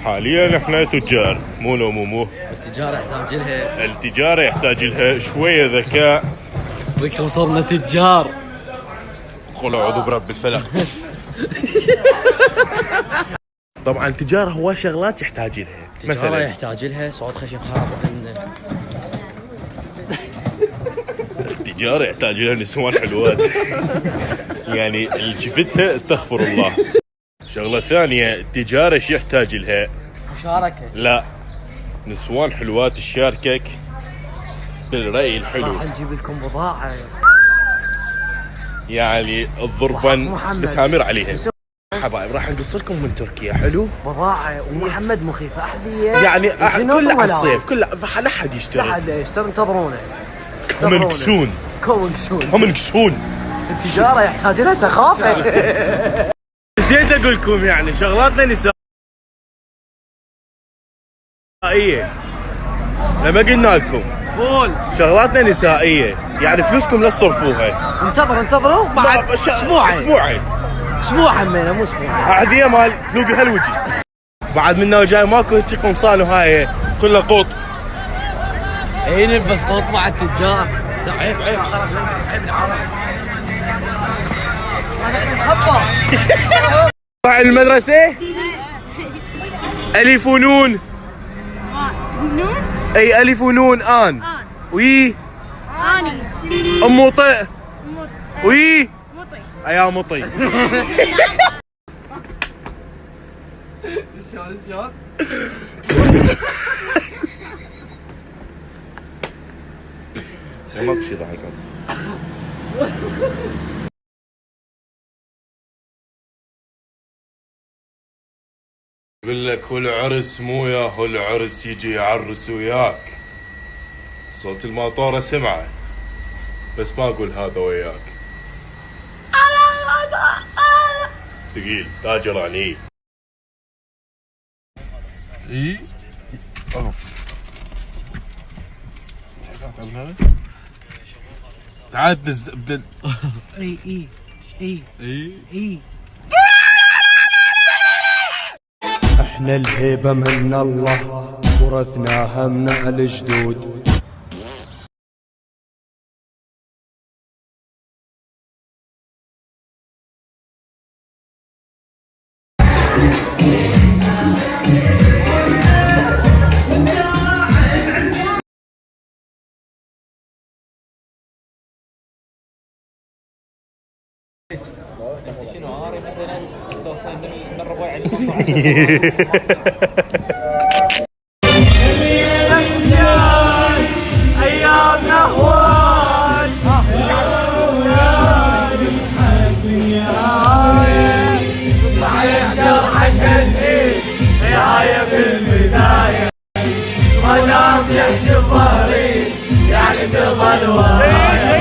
حاليا احنا تجار مو التجارة يحتاج لها شوية ذكاء. بكم صرنا تجار. قل اعوذ برب الفلق. طبعا التجارة هو شغلات يحتاج لها، مثلا يحتاج لها صوت خشب خراب. التجارة يحتاج لها نسوان حلوات. يعني اللي شفتها استغفر الله. شغلة ثانية التجارة ايش يحتاج لها؟ مشاركة. لا، نسوان حلوات تشاركك بالرأي الحلو. راح نجيب لكم بضاعة يعني الضربن مسامر عليها. حبايب راح نقص لكم من تركيا حلو بضاعة ومحمد مخيفة أحذية يعني كله على الصيف كله لا حد يشتري. لا حد يشتري. انتظرونا كومنكسون. التجارة يحتاج لها سخافة. نسيت اقول لكم يعني شغلاتنا نسائية. لما قلنا لكم قول شغلاتنا نسائية يعني فلوسكم لا تصرفوها. انتظروا بعد اسبوعين همينة مو اسبوعين. احذية مال تلوقي هالوجي بعد منا وجاي ماكو هيك قمصان وهاي كله قوط. اي نلبس قوط مع التجار. عيب العرب. راح المدرسة ألف ونون. أي ألف ونون آن وي آني مطئ وي يا مطي. شلون ماكو شي ضحك. يقول لك هو العرس مو يا هو العرس يجي يعرس وياك. صوت الماطورة سمعه بس ما اقول هذا وياك. ثقيل تاجر عني. اي تعال تنزل بدل. اي احنا الهيبة من الله ورثناها من الجدود. ايامنا هواي صحيح جرحك الدين نهاية بالبداية ما دام يحجب ظهري يعني تظل وراي.